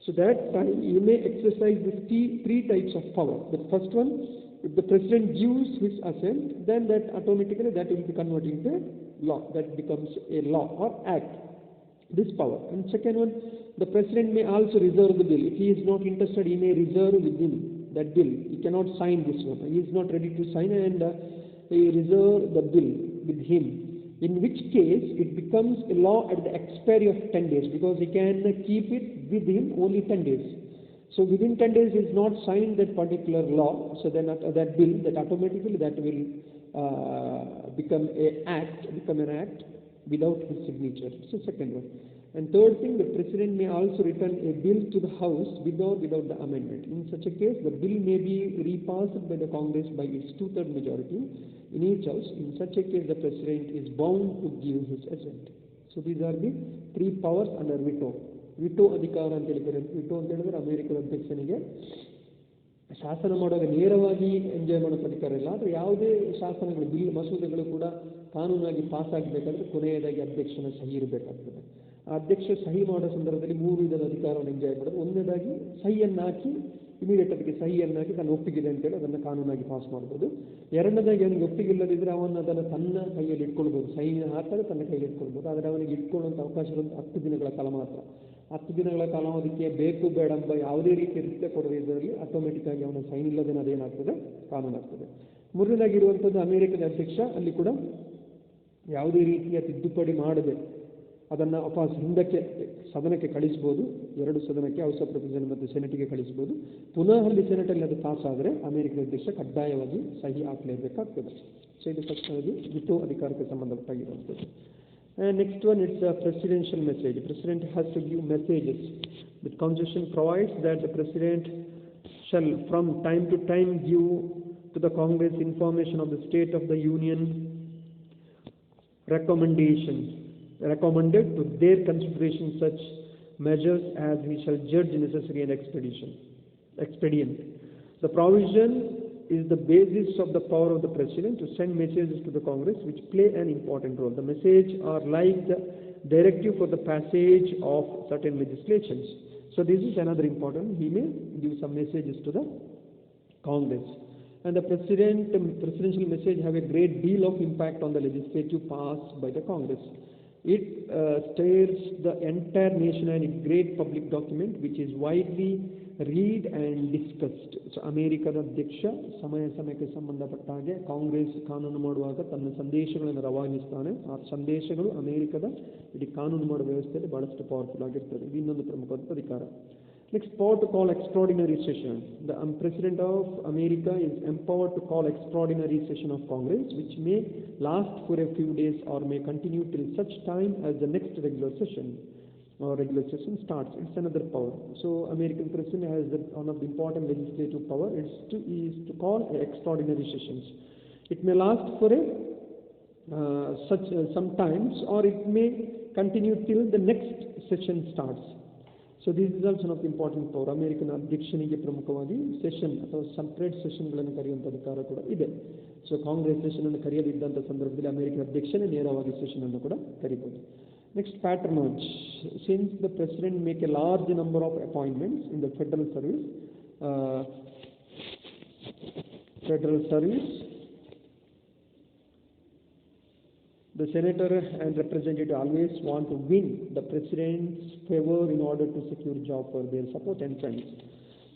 So that time you may exercise the three types of power. The first one, if the President gives his assent, then that automatically that will be converted into law. That becomes a law or act. This power. And second one, the President may also reserve the bill. If he is not interested, he may reserve within that bill. He cannot sign this one. He is not ready to sign, and he reserve the bill with him. In which case, it becomes a law at the expiry of 10 days, because he can keep it with him only 10 days. So within 10 days he is not signed that particular law, so then that bill, that automatically that will become an act without his signature. So second one. And third thing, the President may also return a bill to the House without the amendment. In such a case, the bill may be repassed by the Congress by its 2/3 majority in each House. In such a case, the President is bound to give his assent. So these are the three powers under veto. Veto ಅಧಿಕಾರ ಅಂತ ಹೇಳಿದರೆ, veto ಅಂತ ಹೇಳಿದ್ರೆ ಅಮೆರಿಕದ ಅಧ್ಯಕ್ಷನಿಗೆ ಶಾಸನ ಮಾಡುವಾಗ ನೇರವಾಗಿ enjoy ಮಾಡೋಕ್ಕೆ ಅಧಿಕಾರ ಇಲ್ಲ. ಆದರೆ ಯಾವುದೇ ಶಾಸನಗಳು, ಬಿಲ್, ಮಸೂದೆಗಳು ಕೂಡ ಕಾನೂನಾಗಿ ಪಾಸ್ ಆಗಬೇಕಾದ್ರೆ ಕೊನೆಯದಾಗಿ ಅಧ್ಯಕ್ಷನ ಸಹಿ ಇರಬೇಕಾಗ್ತದೆ. ಆ ಅಧ್ಯಕ್ಷ ಸಹಿ ಮಾಡೋ ಸಂದರ್ಭದಲ್ಲಿ 3 ವಿಧದ ಅಧಿಕಾರವನ್ನು ಎಂಜಾಯ್ ಮಾಡೋದು. ಒಂದನೇದಾಗಿ ಸಹಿಯನ್ನು ಹಾಕಿ, ಇಮಿಡಿಯೇಟ್ ಅದಕ್ಕೆ ಸಹಿಯನ್ನು ಹಾಕಿ ತಾನು ಒಪ್ಪಿಗಿದೆ ಅಂತೇಳಿ ಅದನ್ನು ಕಾನೂನಾಗಿ ಪಾಸ್ ಮಾಡ್ಬೋದು. ಎರಡನೇದಾಗಿ ಅವನಿಗೆ ಒಪ್ಪಿಗಿಲ್ಲದಿದ್ದರೆ ಅವನು ಅದನ್ನು ತನ್ನ ಕೈಯಲ್ಲಿ ಇಟ್ಕೊಳ್ಬೋದು. ಸಹಿ ಹಾಕಿದ್ರೆ ತನ್ನ ಕೈಯಲ್ಲಿ ಇಟ್ಕೊಳ್ಬೋದು. ಆದರೆ ಅವನಿಗೆ ಇಟ್ಕೊಳ್ಳುವಂಥ ಅವಕಾಶ ಇರೋದು 10 ದಿನಗಳ ಕಾಲ ಮಾತ್ರ. 10 ದಿನಗಳ ಕಾಲಾವಧಿಗೆ ಬೇಕು ಬೇಡ ಎಂಬ ಯಾವುದೇ ರೀತಿಯ ನೃತ್ಯ ಕೊಡದೇ ಇದರಲ್ಲಿ ಆಟೋಮೆಟಿಕ್ ಆಗಿ ಅವನ ಸೈನ್ ಇಲ್ಲದೇನೆ ಅದೇನಾಗ್ತದೆ, ಕಾನೂನಾಗ್ತದೆ. ಮೂರನೇದಾಗಿರುವಂಥದ್ದು ಅಮೆರಿಕದ ಅಧ್ಯಕ್ಷ, ಅಲ್ಲಿ ಕೂಡ ಯಾವುದೇ ರೀತಿಯ ತಿದ್ದುಪಡಿ ಮಾಡದೆ ಅದನ್ನು ವಾಪಸ್ ಹಿಂದಕ್ಕೆ ಸದನಕ್ಕೆ ಕಳಿಸ್ಬೋದು. 2 ಸದನಕ್ಕೆ, ಹೌಸ್ ಆಫ್ ರೆಪ್ರೆಸೆಂಟೇಟಿವ್ ಮತ್ತು ಸೆನೆಟ್ಗೆ ಕಳಿಸ್ಬೋದು. ಪುನಃ ಅಲ್ಲಿ ಸೆನೆಟಲ್ಲಿ ಅದು ಪಾಸ್ ಆದರೆ ಅಮೆರಿಕದ ಅಧ್ಯಕ್ಷ ಕಡ್ಡಾಯವಾಗಿ ಸಹಿ ಹಾಕಲೇಬೇಕಾಗ್ತದೆ. ಸೊ ಇದು ಫಸ್ಟ್ನಾಗಿ ವಿಟೋ ಅಧಿಕಾರಕ್ಕೆ ಸಂಬಂಧಪಟ್ಟಾಗಿರುವಂಥದ್ದು. And next one, it's a presidential message. The President has to give messages. The Constitution provides that the President shall from time to time give to the Congress information of the state of the Union, recommended to their consideration such measures as he shall judge necessary and expedient. The provision is the basis of the power of the President to send messages to the Congress, which play an important role. The message are like the directive for the passage of certain legislations. So this is another important. He may give some messages to the Congress. And the presidential message have a great deal of impact on the legislative passed by the Congress. It stirs the entire nation, and a great public document which is widely read and discussed. So ಅಮೆರಿಕದ ಅಧ್ಯಕ್ಷ ಸಮಯಕ್ಕೆ ಸಂಬಂಧಪಟ್ಟ ಹಾಗೆ ಕಾಂಗ್ರೆಸ್ ಕಾನೂನು ಮಾಡುವಾಗ ತನ್ನ ಸಂದೇಶಗಳನ್ನು ರವಾನಿಸ್ತಾನೆ. ಆ ಸಂದೇಶಗಳು ಅಮೆರಿಕದ ಇಡೀ ಕಾನೂನು ಮಾಡುವ ವ್ಯವಸ್ಥೆಯಲ್ಲಿ ಬಹಳಷ್ಟು ಪವರ್ಫುಲ್ ಆಗಿರ್ತದೆ. ಇದು ಇನ್ನೊಂದು ಪ್ರಮುಖವಾದ ಅಧಿಕಾರ. Next, power to call extraordinary session. The President of America is empowered to call extraordinary session of Congress, which may last for a few days or may continue till such time as the next regular session starts. It's another power. So American President has one of the important legislative power is to call extraordinary sessions. It may last for sometimes, or it may continue till the next session starts. So this is also one of the important power. American ಅಧ್ಯಕ್ಷನಿಗೆ ಪ್ರಮುಖವಾಗಿ session ಅಥವಾ separate ಸೆಷನ್ಗಳನ್ನು ಕರೆಯುವಂಥ ಅಧಿಕಾರ ಕೂಡ ಇದೆ. So Congress session ಅನ್ನು ಕರೆಯದಿದ್ದಂಥ ಸಂದರ್ಭದಲ್ಲಿ American ಅಧ್ಯಕ್ಷನೇ ನೇರವಾಗಿ session ಅನ್ನು ಕೂಡ ಕರೀಬಹುದು. Next, patronage. Since the president make a large number of appointments in the federal service, the senator and representative always want to win the president's favor in order to secure job for their support and friends.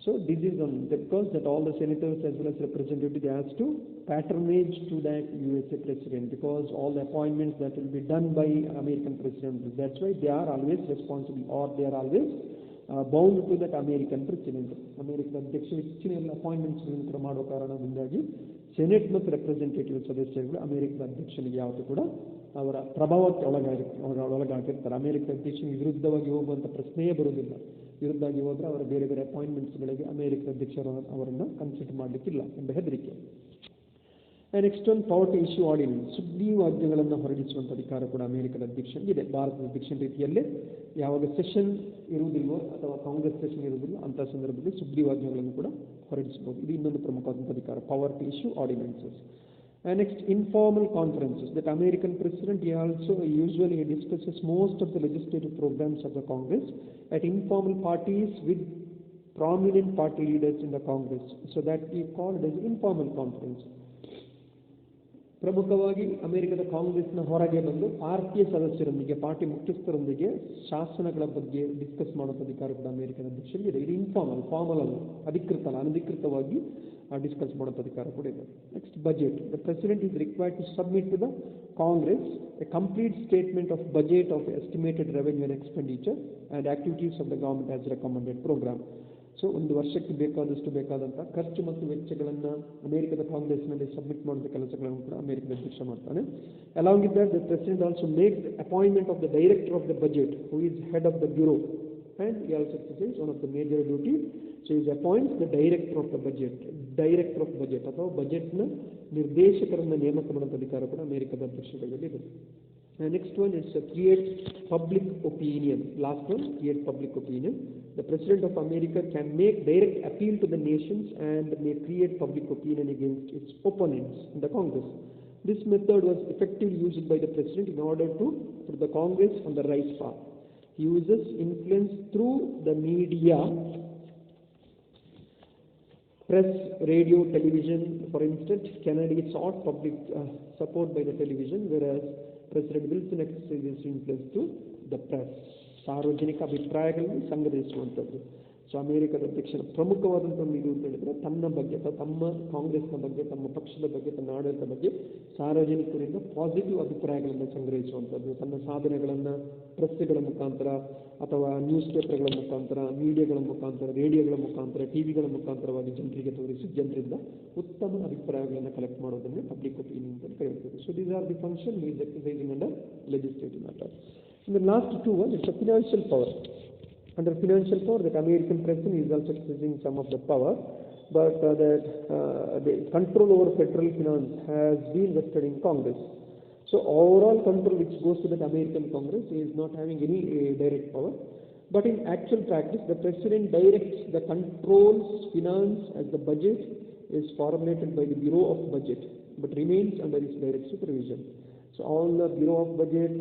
So this is on because that all the senators as well as representatives has to patronage to that USA president, because all the appointments that will be done by American president, that's why they are always responsible, or they are always bound to that American president. American ಅಧ್ಯಕ್ಷ ಹೆಚ್ಚಿನ ಎಲ್ಲ appointments ಕೂಡ ಮಾಡುವ ಕಾರಣದಿಂದಾಗಿ senate ಮತ್ತು representative ಸದಸ್ಯರುಗಳು ಅಮೆರಿಕದ ಅಧ್ಯಕ್ಷನಿಗೆ ಯಾವತ್ತೂ ಕೂಡ ಅವರ ಪ್ರಭಾವಕ್ಕೆ ಒಳಗಾಗಿರ್ತಾರೆ. ಅಮೆರಿಕ ಅಧ್ಯಕ್ಷನಿಗೆ ವಿರುದ್ಧವಾಗಿ ಹೋಗುವಂಥ ಪ್ರಶ್ನೆಯೇ ಬರುವುದಿಲ್ಲ. ವಿರುದ್ಧವಾಗಿ ಹೋದರೆ ಅವರ ಬೇರೆ ಬೇರೆ ಅಪಾಯಿಂಟ್ಮೆಂಟ್ಸ್ಗಳಿಗೆ ಅಮೆರಿಕ ಅಧ್ಯಕ್ಷರು ಅವರನ್ನು ಕನ್ಸಿಡರ್ ಮಾಡಲಿಕ್ಕಿಲ್ಲ ಎಂಬ ಹೆದರಿಕೆ. Next one, power to issue ordinance. ಸುಗ್ರೀವಾಜ್ಞೆಗಳನ್ನು ಹೊರಡಿಸುವಂಥ ಅಧಿಕಾರ ಕೂಡ ಅಮೆರಿಕದ ಅಧ್ಯಕ್ಷನಿಗಿದೆ. ಭಾರತದ ಅಧ್ಯಕ್ಷನ ರೀತಿಯಲ್ಲೇ ಯಾವಾಗ ಸೆಷನ್ ಇರುವುದಿಲ್ವೋ ಅಥವಾ ಕಾಂಗ್ರೆಸ್ ಸೆಷನ್ ಇರುವುದಿಲ್ಲ ಅಂಥ ಸಂದರ್ಭದಲ್ಲಿ ಸುಗ್ರೀವಾಜ್ಞೆಗಳನ್ನು ಕೂಡ ಹೊರಡಿಸಬಹುದು. ಇದು ಇನ್ನೊಂದು ಪ್ರಮುಖವಾದಂಥ ಅಧಿಕಾರ, power to issue ordinances. Next, informal conferences. That American president also usually discusses most of the legislative programs of the Congress at informal parties with prominent party leaders in the Congress. So that we call it as informal conference. ಪ್ರಮುಖವಾಗಿ ಅಮೆರಿಕದ ಕಾಂಗ್ರೆಸ್ನ ಹೊರಗೆ ಬಂದು ಪಾರ್ಟಿಯ ಸದಸ್ಯರೊಂದಿಗೆ, party ಮುಖ್ಯಸ್ಥರೊಂದಿಗೆ ಶಾಸನಗಳ ಬಗ್ಗೆ discuss ಮಾಡುವಂಥ ಅಧಿಕಾರ ಕೂಡ ಅಮೆರಿಕದ ಅಧ್ಯಕ್ಷರಿಗೆ ಇದೆ. ಇದು ಇನ್ಫಾರ್ಮಲ್, ಫಾರ್ಮಲ್ ಅಲ್ಲ, ಅಧಿಕೃತ ಅಲ್ಲ, ಅನಧಿಕೃತವಾಗಿ ಡಿಸ್ಕಸ್ ಮಾಡುವಂಥ ಅಧಿಕಾರ ಕೂಡ ಇದೆ. Next, budget. The president is required to submit to the Congress a complete statement of budget of estimated revenue and expenditure and activities of the government as recommended programme. So ಒಂದು ವರ್ಷಕ್ಕೆ ಬೇಕಾದಂಥ ಖರ್ಚು ಮತ್ತು ವೆಚ್ಚಗಳನ್ನು ಅಮೆರಿಕದ ಕಾಂಗ್ರೆಸ್ನಲ್ಲಿ ಸಬ್ಮಿಟ್ ಮಾಡುವಂಥ ಕೆಲಸಗಳನ್ನು ಕೂಡ ಅಮೆರಿಕದ ಅಧ್ಯಕ್ಷ ಮಾಡ್ತಾನೆ. Along with that, the president also make the appointment of the director of the budget who is head of the bureau and he also exercises one of the major duty. So he appoints the director of the budget ಅಥವಾ ಬಜೆಟ್ನ ನಿರ್ದೇಶಕರನ್ನು ನೇಮಕ ಮಾಡುವಂಥ ಅಧಿಕಾರ ಕೂಡ ಅಮೆರಿಕದ ಅಧ್ಯಕ್ಷತೆಯಲ್ಲಿದೆ. Next one is create public opinion. Last one, create public opinion. The President of America can make direct appeal to the nations and may create public opinion against its opponents in the Congress. This method was effectively used by the President in order to put the Congress on the right path. He uses influence through the media, press, radio, television. For instance, Kennedy sought public support by the television, whereas President Wilson exercises influence through the press. ಸಾರ್ವಜನಿಕ ಅಭಿಪ್ರಾಯಗಳನ್ನು ಸಂಗ್ರಹಿಸುವಂಥದ್ದು. So ಅಮೆರಿಕದ ಅಧ್ಯಕ್ಷರ ಪ್ರಮುಖವಾದಂಥ ಒಂದು ಇದು ಅಂತ ಹೇಳಿದರೆ ತನ್ನ ಬಗ್ಗೆ ಅಥವಾ ತಮ್ಮ ಕಾಂಗ್ರೆಸ್ನ ಬಗ್ಗೆ, ತಮ್ಮ ಪಕ್ಷದ ಬಗ್ಗೆ, ತನ್ನ ಆಡಳಿತ ಬಗ್ಗೆ ಸಾರ್ವಜನಿಕರಿಂದ ಪಾಸಿಟಿವ್ ಅಭಿಪ್ರಾಯಗಳನ್ನು ಸಂಗ್ರಹಿಸುವಂಥದ್ದು. ತನ್ನ ಸಾಧನೆಗಳನ್ನು ಪ್ರೆಸ್ಗಳ ಮುಖಾಂತರ ಅಥವಾ ನ್ಯೂಸ್ ಪೇಪರ್ಗಳ ಮುಖಾಂತರ, ಮೀಡಿಯಾಗಳ ಮುಖಾಂತರ, ರೇಡಿಯೋಗಳ ಮುಖಾಂತರ, ಟಿವಿಗಳ ಮುಖಾಂತರವಾಗಿ ಜನರಿಗೆ ತೋರಿಸಿ ಜನರಿಂದ ಉತ್ತಮ ಅಭಿಪ್ರಾಯಗಳನ್ನು ಕಲೆಕ್ಟ್ ಮಾಡೋದನ್ನೇ ಪಬ್ಲಿಕ್ ಒಪಿನಿಯನ್ ಅಂತ ಕರೆಯುತ್ತದೆ. So these are the function he is exercising under legislative matter. And the last two one is the financial power. Under financial power, that American president is also exercising some of the power, but the control over federal finance has been vested in Congress. So overall control which goes to the American Congress is not having any direct power. But in actual practice, the president directs the controls finance as the budget is formulated by the Bureau of Budget, but remains under its direct supervision. So all the Bureau of Budget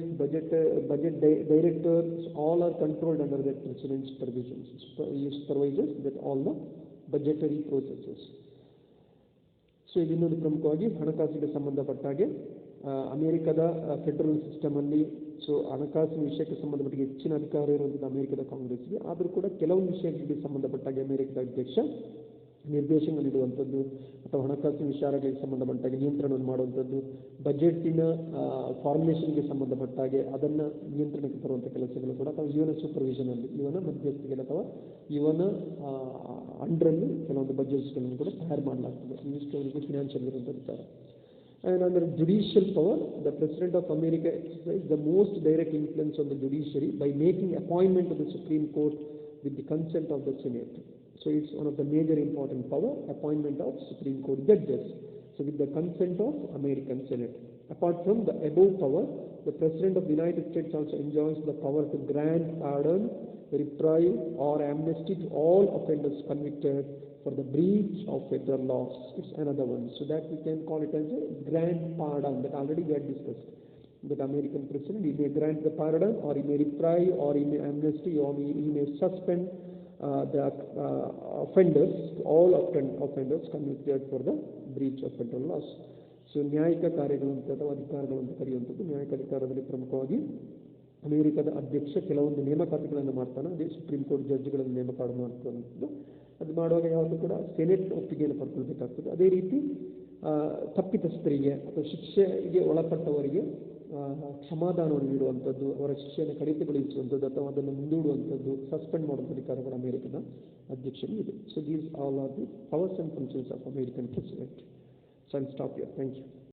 directors, all are controlled under the president's supervision. He supervises that all the budgetary processes. So ಇದನ್ನೊಂದು ಪ್ರಮುಖವಾಗಿ ಹಣಕಾಸಿಗೆ ಸಂಬಂಧಪಟ್ಟ ಹಾಗೆ ಅಮೆರಿಕದ federal ಸಿಸ್ಟಮಲ್ಲಿ so ಹಣಕಾಸಿನ ವಿಷಯಕ್ಕೆ ಸಂಬಂಧಪಟ್ಟ ಹೆಚ್ಚಿನ ಅಧಿಕಾರ ಇರುವಂಥದ್ದು ಅಮೆರಿಕದ ಕಾಂಗ್ರೆಸ್ಗೆ. ಆದರೂ ಕೂಡ ಕೆಲವು ವಿಷಯಗಳಿಗೆ ಸಂಬಂಧಪಟ್ಟಾಗೆ ಅಮೆರಿಕದ ಅಧ್ಯಕ್ಷ ನಿರ್ದೇಶನ ನೀಡುವಂಥದ್ದು ಅಥವಾ ಹಣಕಾಸಿನ ವಿಚಾರಗಳಿಗೆ ಸಂಬಂಧಪಟ್ಟಾಗೆ ನಿಯಂತ್ರಣವನ್ನು ಮಾಡುವಂಥದ್ದು, ಬಜೆಟ್ಟಿನ ಫಾರ್ಮುಲೇಷನ್ಗೆ ಸಂಬಂಧಪಟ್ಟಾಗೆ ಅದನ್ನು ನಿಯಂತ್ರಣಕ್ಕೆ ತರುವಂಥ ಕೆಲಸಗಳು ಕೂಡ, ಅಥವಾ ಇವನ ಸೂಪರ್ವಿಷನಲ್ಲಿ, ಇವನ ಮಧ್ಯಸ್ಥಿಕೆಯಲ್ಲಿ ಅಥವಾ ಇವನ ಅಂಡರಲ್ಲಿ ಕೆಲವೊಂದು ಬಜೆಟ್ಸ್ಗಳನ್ನು ಕೂಡ ತಯಾರು ಮಾಡಲಾಗ್ತದೆ. ಇವಿಷ್ಟವರಿಗೆ ಫಿನಾನ್ಷಿಯಲ್ ಇರುವಂಥದ್ದು. And under judicial power, the President of America exercises the most direct influence on the judiciary by making appointment to the Supreme Court with the consent of the Senate. So it's one of the major important power, appointment of Supreme Court judges, so with the consent of American Senate. Apart from the above power, the President of the United States also enjoys the power to grant pardon, reprieve, or amnesty to all offenders convicted for the breach of federal laws. It's another one. So that we can call it as a grant pardon, that already we had discussed. That American President, he may grant the pardon, or he may reprieve, or he may amnesty, or he may suspend the offenders, all offenders convicted for the breach of federal laws. So ನ್ಯಾಯಿಕ ಕಾರ್ಯಗಳು ಅಂತ ಅಥವಾ ಅಧಿಕಾರಗಳು ಅಂತ ಕರೆಯುವಂಥದ್ದು. ನ್ಯಾಯಿಕ ಅಧಿಕಾರದಲ್ಲಿ ಪ್ರಮುಖವಾಗಿ ಅಮೆರಿಕದ ಅಧ್ಯಕ್ಷ ಕೆಲವೊಂದು ನೇಮಕಾತಿಗಳನ್ನು ಮಾಡ್ತಾನೆ. ಅದೇ ಸುಪ್ರೀಂ ಕೋರ್ಟ್ ಜಡ್ಜ್ಗಳನ್ನು ನೇಮಕ ಮಾಡುವಂಥದ್ದು. ಅದು ಮಾಡುವಾಗ ಯಾವುದು ಕೂಡ ಸೆನೆಟ್ ಒಪ್ಪಿಗೆಯನ್ನು ಪಡ್ಕೊಳ್ಬೇಕಾಗ್ತದೆ. ಅದೇ ರೀತಿ ತಪ್ಪಿತಸ್ಥರಿಗೆ ಅಥವಾ ಶಿಕ್ಷೆಗೆ ಒಳಪಟ್ಟವರಿಗೆ ಕ್ಷಮಾದಾನವನ್ನು ನೀಡುವಂಥದ್ದು, ಅವರ ಶಿಕ್ಷೆಯನ್ನು ಕಡಿತಗೊಳಿಸುವಂಥದ್ದು ಅಥವಾ ಅದನ್ನು ಮುಂದೂಡುವಂಥದ್ದು, ಸಸ್ಪೆಂಡ್ ಮಾಡುವಂಥ ಅಧಿಕಾರಗಳು ಅಮೆರಿಕದ ಅಧ್ಯಕ್ಷನಿಗೆ ಇದೆ. So these all are the powers and functions of American president. So I'll stop here. Thank you.